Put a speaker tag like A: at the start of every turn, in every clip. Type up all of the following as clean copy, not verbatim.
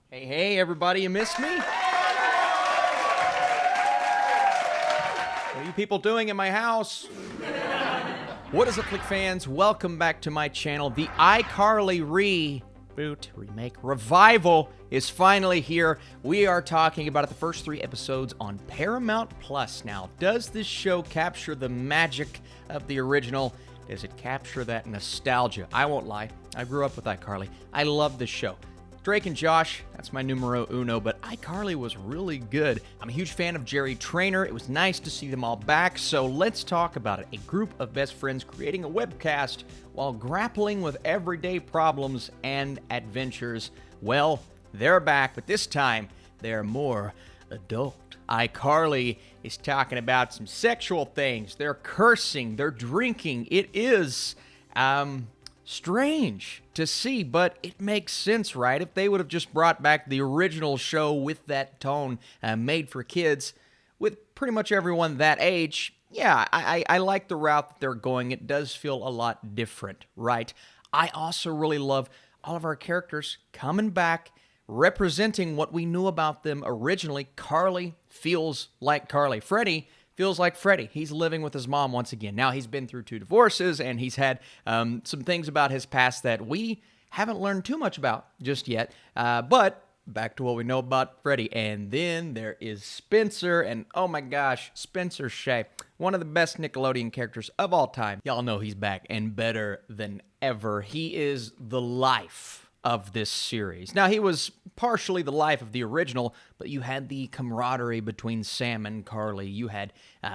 A: Hey, everybody, you missed me? What are you people doing in my house? What is up, Flick fans? Welcome back to my channel. The iCarly reboot, remake, revival is finally here. We are talking about the first 3 episodes on Paramount Plus. Now, does this show capture the magic of the original? Does it capture that nostalgia? I won't lie, I grew up with iCarly. I love this show. Drake and Josh, that's my numero uno, but iCarly was really good. I'm a huge fan of Jerry Trainer. It was nice to see them all back, so let's talk about it. A group of best friends creating a webcast while grappling with everyday problems and adventures. Well, they're back, but this time, they're more adult. iCarly is talking about some sexual things. They're cursing, they're drinking. It is, strange to see, but it makes sense, right? If they would have just brought back the original show with that tone, made for kids, with pretty much everyone that age, yeah, I like the route that they're going. It does feel a lot different, right? I also really love all of our characters coming back, representing what we knew about them originally. Carly feels like Carly. Freddie feels like Freddie. He's living with his mom once again. Now, he's been through 2 divorces, and he's had some things about his past that we haven't learned too much about just yet. But back to what we know about Freddie. And then there is Spencer, and oh my gosh, Spencer Shay, one of the best Nickelodeon characters of all time. Y'all know he's back and better than ever. He is the life of this series. Now, he was partially the life of the original, but you had the camaraderie between Sam and Carly. You had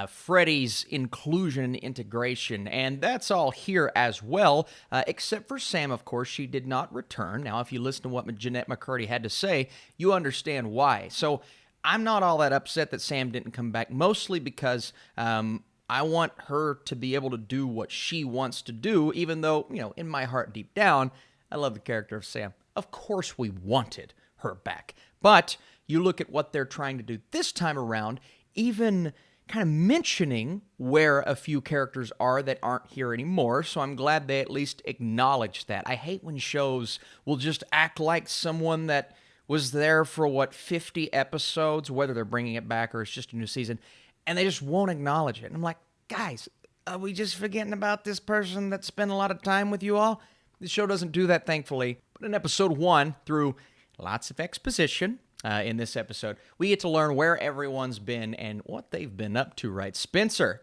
A: Freddie's inclusion and integration, and that's all here as well, except for Sam, of course. She did not return. Now, if you listen to what Jeanette McCurdy had to say, you understand why. So I'm not all that upset that Sam didn't come back, mostly because I want her to be able to do what she wants to do, even though, you know, in my heart deep down, I love the character of Sam. Of course we wanted her back. But you look at what they're trying to do this time around, even kind of mentioning where a few characters are that aren't here anymore, so I'm glad they at least acknowledge that. I hate when shows will just act like someone that was there for, 50 episodes, whether they're bringing it back or it's just a new season, and they just won't acknowledge it. And I'm like, guys, are we just forgetting about this person that spent a lot of time with you all? The show doesn't do that, thankfully. But in episode 1, through lots of exposition in this episode, we get to learn where everyone's been and what they've been up to, right? Spencer,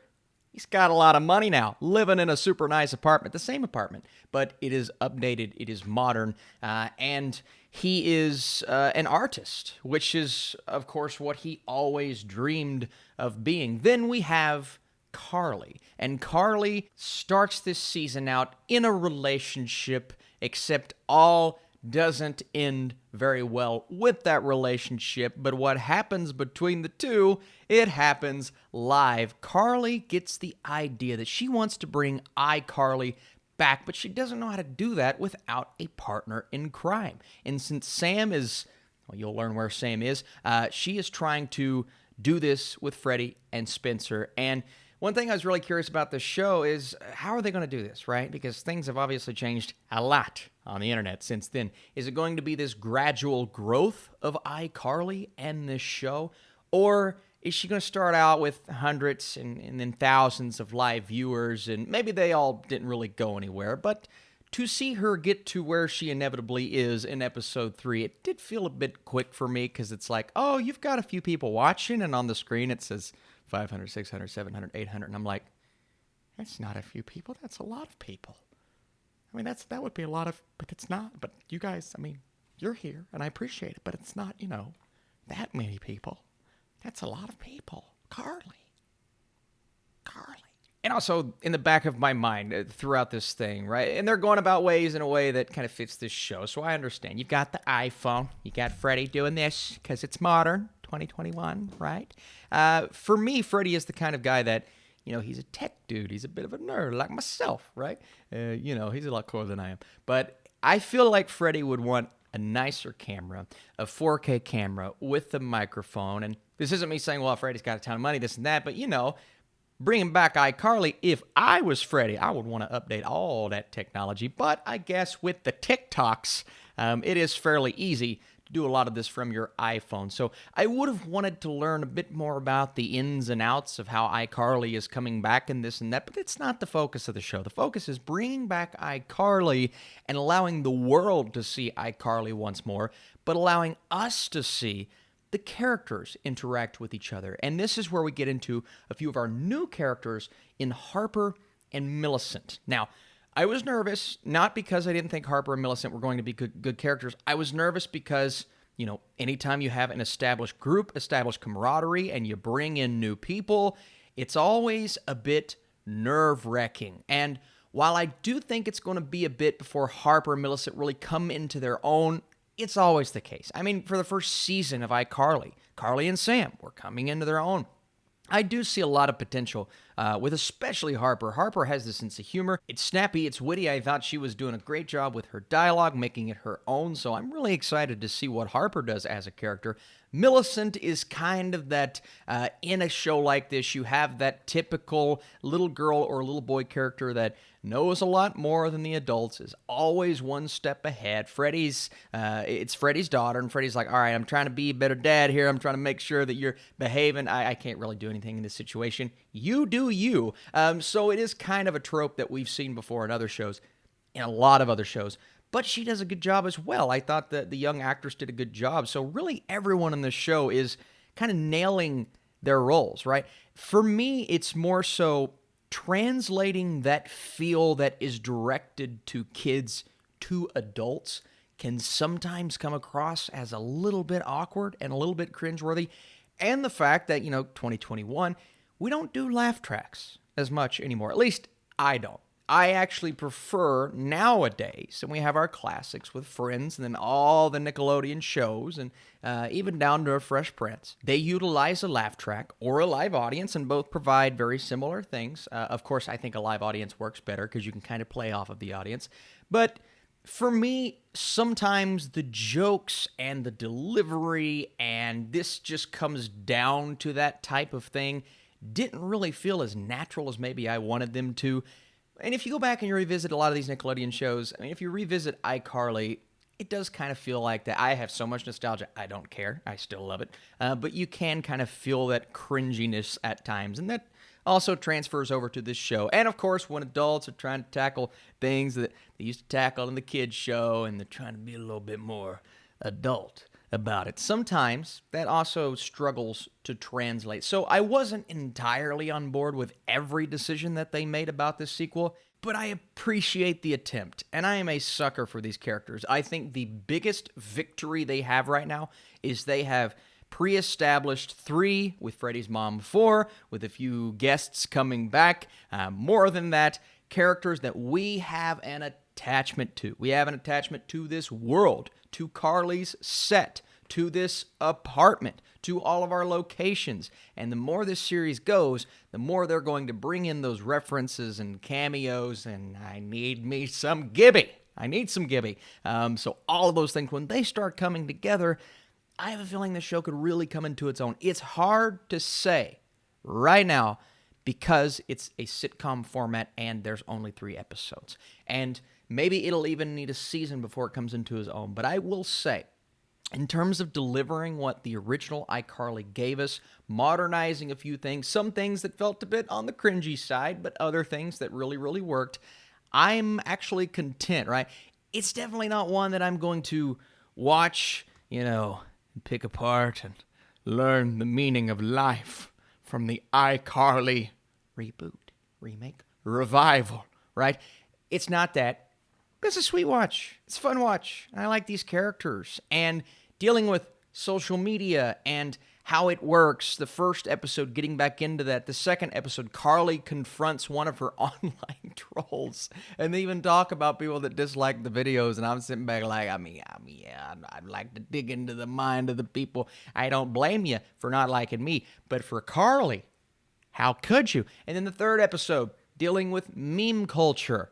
A: he's got a lot of money now, living in a super nice apartment, the same apartment, but it is updated, it is modern, and he is an artist, which is, of course, what he always dreamed of being. Then we have Carly. And Carly starts this season out in a relationship, except all doesn't end very well with that relationship. But what happens between the two, it happens live. Carly gets the idea that she wants to bring iCarly back, but she doesn't know how to do that without a partner in crime. And since Sam is, well, you'll learn where Sam is, she is trying to do this with Freddie and Spencer. And one thing I was really curious about this show is how are they going to do this, right? Because things have obviously changed a lot on the internet since then. Is it going to be this gradual growth of iCarly and this show? Or is she going to start out with hundreds and then thousands of live viewers, and maybe they all didn't really go anywhere, but to see her get to where she inevitably is in episode 3, it did feel a bit quick for me, because it's like, oh, you've got a few people watching, and on the screen it says 500, 600, 700, 800, and I'm like, that's not a few people, that's a lot of people. I mean, that would be a lot of, but it's not. But you guys, I mean, you're here, and I appreciate it, but it's not, that many people. That's a lot of people. Carly. And also, in the back of my mind, throughout this thing, right, and they're going about ways in a way that kind of fits this show, so I understand. You've got the iPhone. You got Freddie doing this because it's modern, 2021, right? For me, Freddie is the kind of guy that, he's a tech dude. He's a bit of a nerd like myself, right? He's a lot cooler than I am. But I feel like Freddie would want a nicer camera, a 4K camera with the microphone. And this isn't me saying, well, Freddie's got a ton of money, this and that, but, bringing back iCarly, if I was Freddie, I would want to update all that technology. But I guess with the TikToks, it is fairly easy do a lot of this from your iPhone. So I would have wanted to learn a bit more about the ins and outs of how iCarly is coming back and this and that, but it's not the focus of the show. The focus is bringing back iCarly and allowing the world to see iCarly once more, but allowing us to see the characters interact with each other. And this is where we get into a few of our new characters in Harper and Millicent. Now, I was nervous, not because I didn't think Harper and Millicent were going to be good characters. I was nervous because, anytime you have an established group, established camaraderie, and you bring in new people, it's always a bit nerve-wracking. And while I do think it's going to be a bit before Harper and Millicent really come into their own, it's always the case. I mean, for the first season of iCarly, Carly and Sam were coming into their own. I do see a lot of potential with especially Harper. Harper has this sense of humor. It's snappy, it's witty. I thought she was doing a great job with her dialogue, making it her own, so I'm really excited to see what Harper does as a character. Millicent is kind of that, in a show like this, you have that typical little girl or little boy character that knows a lot more than the adults, is always one step ahead. It's Freddie's daughter, and Freddie's like, all right, I'm trying to be a better dad here. I'm trying to make sure that you're behaving. I can't really do anything in this situation. You do you. So it is kind of a trope that we've seen before in other shows, in a lot of other shows. But she does a good job as well. I thought that the young actress did a good job. So really everyone in this show is kind of nailing their roles, right? For me, it's more so translating that feel that is directed to kids to adults can sometimes come across as a little bit awkward and a little bit cringeworthy. And the fact that, 2021, we don't do laugh tracks as much anymore. At least I don't. I actually prefer nowadays, and we have our classics with Friends and then all the Nickelodeon shows and even down to a Fresh Prince. They utilize a laugh track or a live audience and both provide very similar things. Of course, I think a live audience works better because you can kind of play off of the audience. But for me, sometimes the jokes and the delivery, and this just comes down to that type of thing, didn't really feel as natural as maybe I wanted them to. And if you go back and you revisit a lot of these Nickelodeon shows, I mean, if you revisit iCarly, it does kind of feel like that. I have so much nostalgia, I don't care. I still love it. But you can kind of feel that cringiness at times, and that also transfers over to this show. And of course, when adults are trying to tackle things that they used to tackle in the kids' show, and they're trying to be a little bit more adult about it, sometimes that also struggles to translate. So I wasn't entirely on board with every decision that they made about this sequel, but I appreciate the attempt, and I am a sucker for these characters. I think the biggest victory they have right now is they have pre-established 3, with Freddie's mom 4, with a few guests coming back. More than that, characters that we have an attachment to. We have an attachment to this world, to Carly's set, to this apartment, to all of our locations. And the more this series goes, the more they're going to bring in those references and cameos, and I need me some Gibby. I need some Gibby. So all of those things, when they start coming together, I have a feeling the show could really come into its own. It's hard to say right now because it's a sitcom format and there's only 3 episodes. And maybe it'll even need a season before it comes into its own. But I will say, in terms of delivering what the original iCarly gave us, modernizing a few things, some things that felt a bit on the cringy side, but other things that really, really worked, I'm actually content, right? It's definitely not one that I'm going to watch, pick apart and learn the meaning of life from the iCarly reboot, remake, revival, right? It's not that. It's a sweet watch. It's a fun watch. I like these characters. And dealing with social media and how it works. The first episode, getting back into that. The second episode, Carly confronts one of her online trolls. And they even talk about people that dislike the videos. And I'm sitting back like, yeah, I'd like to dig into the mind of the people. I don't blame you for not liking me. But for Carly, how could you? And then the third episode, dealing with meme culture,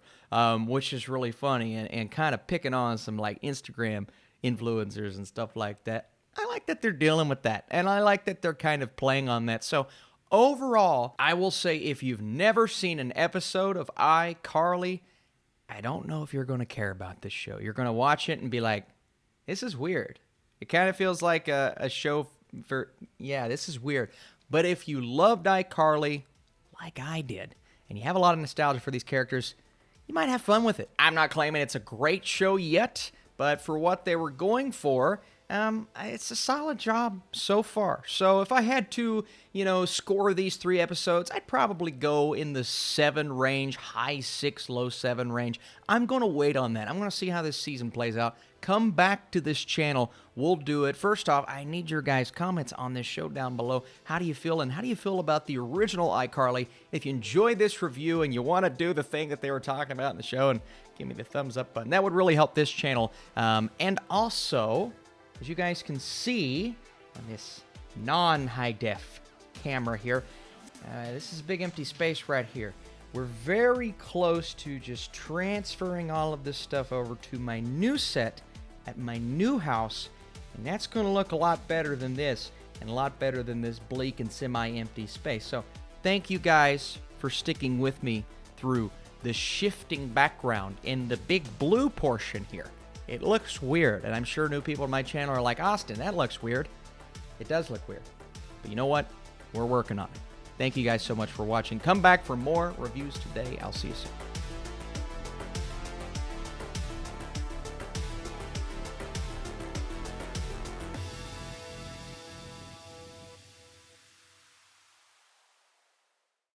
A: which is really funny and kind of picking on some like Instagram influencers and stuff like that. I like that they're dealing with that, and I like that they're kind of playing on that. So overall, I will say if you've never seen an episode of iCarly, I don't know if you're going to care about this show. You're going to watch it and be like, this is weird. It kind of feels like a show for, yeah, this is weird. But if you loved iCarly like I did, and you have a lot of nostalgia for these characters, you might have fun with it. I'm not claiming it's a great show yet, but for what they were going for, it's a solid job so far. So if I had to, score these 3 episodes, I'd probably go in the 7 range, high 6, low 7 range. I'm going to wait on that. I'm going to see how this season plays out. Come back to this channel. We'll do it. First off, I need your guys' comments on this show down below. How do you feel, and how do you feel about the original iCarly? If you enjoyed this review and you want to do the thing that they were talking about in the show and give me the thumbs up button, that would really help this channel. And also, as you guys can see on this non-high def camera here, this is a big empty space right here. We're very close to just transferring all of this stuff over to my new set at my new house, and that's going to look a lot better than this, and a lot better than this bleak and semi-empty space. So thank you guys for sticking with me through the shifting background in the big blue portion here. It looks weird, and I'm sure new people on my channel are like, Austin, that looks weird. It does look weird. But you know what? We're working on it. Thank you guys so much for watching. Come back for more reviews today. I'll see you soon.